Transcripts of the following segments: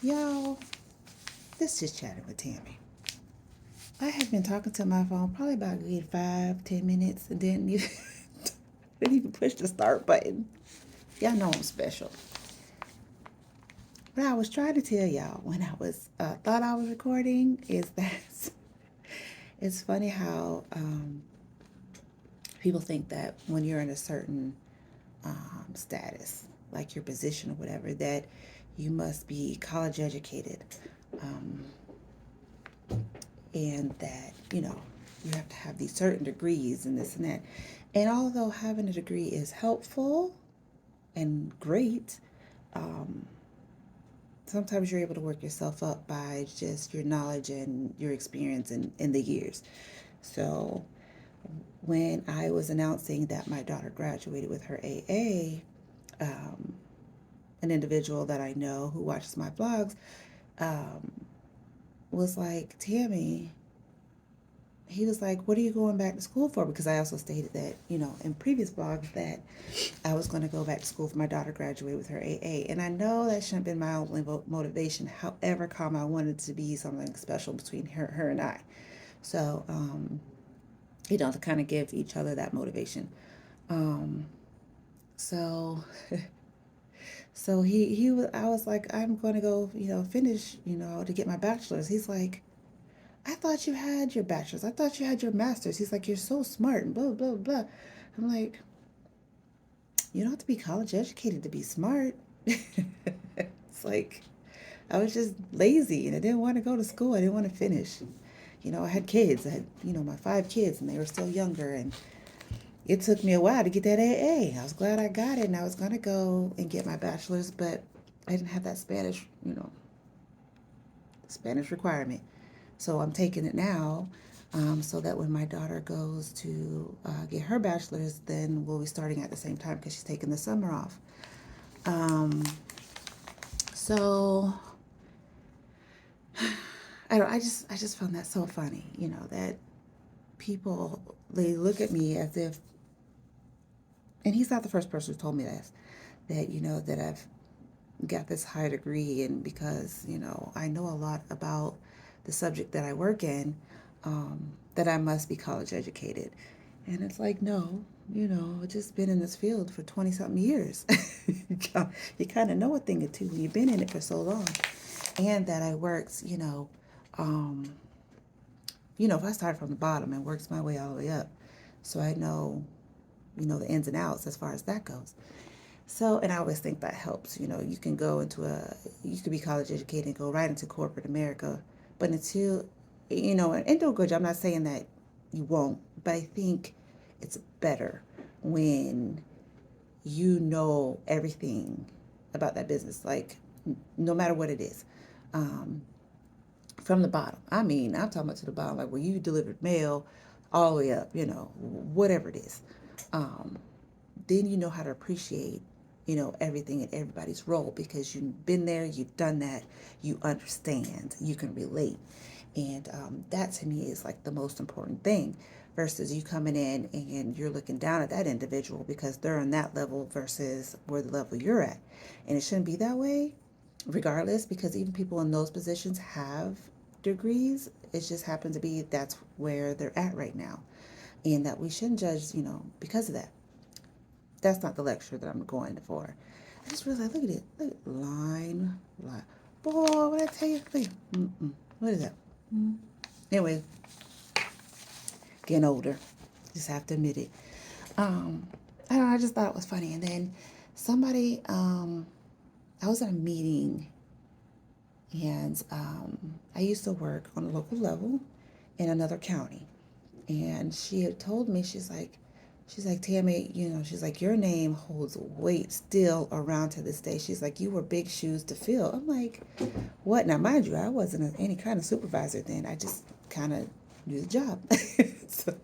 Y'all, this is Chatting with Tammy. I have been talking to my phone probably about a good 5, 10 minutes and didn't even push the start button. Y'all know I'm special. What I was trying to tell y'all when I was thought I was recording is that it's funny how people think that when you're in a certain status, like your position or whatever, that you must be college educated. Um, and that, you have to have these certain degrees and this and that. And although having a degree is helpful and great, um, sometimes you're able to work yourself up by just your knowledge and your experience in the years. So when I was announcing that my daughter graduated with her AA, um, an individual that I know who watches my vlogs um, was like, Tammy, he was like, what are you going back to school for? Because I also stated that, in previous blogs that I was going to go back to school for my daughter graduate with her AA. And I know that shouldn't have been my only motivation. However, I wanted to be something special between her and I. So, to kind of give each other that motivation. Um, so, so he was, I was like, I'm going to go, finish, to get my bachelor's. He's like, I thought you had your bachelor's. I thought you had your master's. He's like, you're so smart and blah, blah, blah. I'm like, you don't have to be college educated to be smart. It's like, I was just lazy and I didn't want to go to school. I didn't want to finish. I had kids. I had, my 5 kids and they were still younger. And it took me a while to get that AA. I was glad I got it and I was going to go and get my bachelor's, but I didn't have that Spanish requirement. So I'm taking it now, so that when my daughter goes to get her bachelor's, then we'll be starting at the same time because she's taking the summer off. Um, so I just found that so funny, that people, they look at me as if, and he's not the first person who told me this, that that I've got this high degree, and because I know a lot about the subject that I work in, that I must be college educated. And it's like, no, I've just been in this field for 20 something years. You kind of know a thing or two when you've been in it for so long. And that I worked, um, if I start from the bottom and works my way all the way up. So I know, the ins and outs as far as that goes. So, and I always think that helps. You can go you could be college educated and go right into corporate America. But until, and do a good job. I'm not saying that you won't, but I think it's better when you know everything about that business, like no matter what it is, um, from the bottom. I mean, I'm talking about to the bottom, like where you delivered mail all the way up, whatever it is. Um, then you know how to appreciate, everything and everybody's role because you've been there, you've done that, you understand, you can relate. And that to me is like the most important thing versus you coming in and you're looking down at that individual because they're on that level versus where the level you're at. And it shouldn't be that way regardless because even people in those positions have degrees. It just happens to be that's where they're at right now. And that we shouldn't judge, because of that. That's not the lecture that I'm going for. I just realized, look at it. Look at line. Boy, what did I tell you? Look, what is that? Anyway, getting older. Just have to admit it. Um, I don't know, I just thought it was funny. And then somebody, I was at a meeting and I used to work on a local level in another county. And she had told me, she's like, Tammy, she's like, your name holds weight still around to this day. She's like, you were big shoes to fill. I'm like, what? Now, mind you, I wasn't any kind of supervisor then. I just kind of knew the job. So,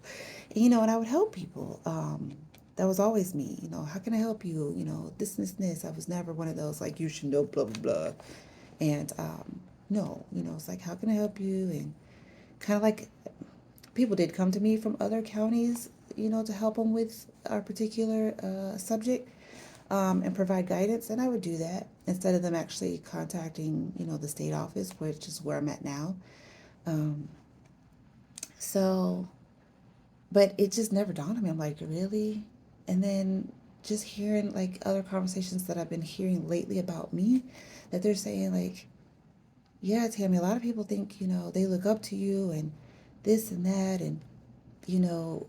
and I would help people. That was always me. How can I help you? This and this and this. I was never one of those, like, you should know, blah, blah, blah. And no, it's like, how can I help you? And kind of like people did come to me from other counties, to help them with our particular subject and provide guidance, and I would do that. instead of them actually contacting, the state office, which is where I'm at now. Um, so, but it just never dawned on me. I'm like, really? And then just hearing like other conversations that I've been hearing lately about me, that they're saying like, yeah, Tammy, a lot of people think, they look up to you and this and that, and you know,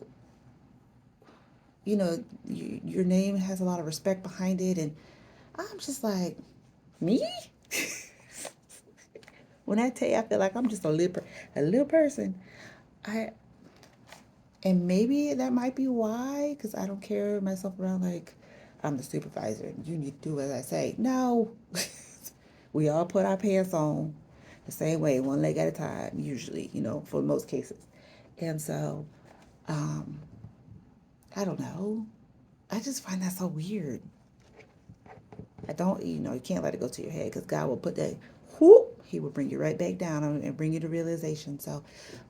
your name has a lot of respect behind it, and I'm just like, me? When I tell you, I feel like I'm just a little person. I And maybe that might be why, because I don't carry myself around like I'm the supervisor and you need to do as I say. No, we all put our pants on the same way, one leg at a time, usually, for most cases. And so, um, I don't know. I just find that so weird. I don't, you can't let it go to your head because God will put that, whoop, He will bring you right back down and bring you to realization. So,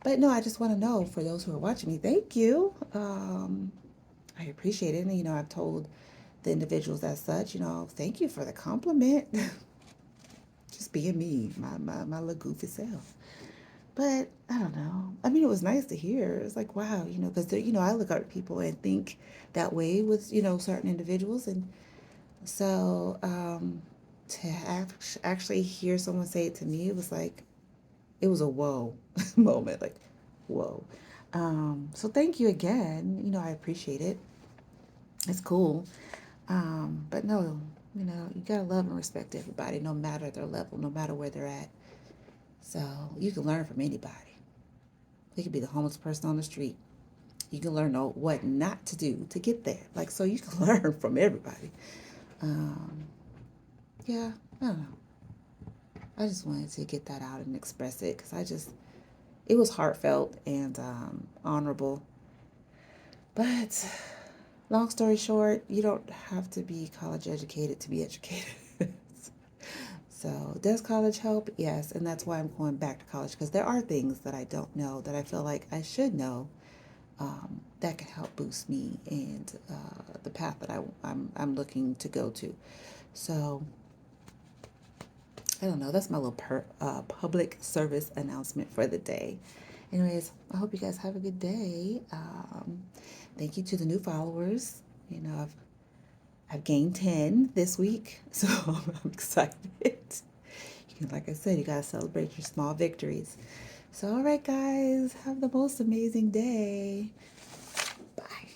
but no, I just want to know for those who are watching me, thank you. I appreciate it. And, I've told the individuals as such, thank you for the compliment. Just being me, my little goofy self. But I don't know. I mean, it was nice to hear. It's like, wow, because, I look at people and think that way with, certain individuals. And so to actually hear someone say it to me, it was like, it was a whoa moment. Like, whoa. So thank you again. I appreciate it. It's cool. But no, you gotta love and respect everybody, no matter their level, no matter where they're at. So you can learn from anybody. They could be the homeless person on the street. You can learn what not to do to get there. Like, so you can learn from everybody. Um, yeah, I don't know. I just wanted to get that out and express it because it was heartfelt and honorable. But long story short, you don't have to be college educated to be educated. So, does college help? Yes, and that's why I'm going back to college because there are things that I don't know that I feel like I should know, that can help boost me and the path that I'm looking to go to. So, I don't know. That's my little public service announcement for the day. Anyways, I hope you guys have a good day. Thank you to the new followers. I've gained 10 this week, so I'm excited. Like I said, you got to celebrate your small victories. So, all right, guys, have the most amazing day. Bye.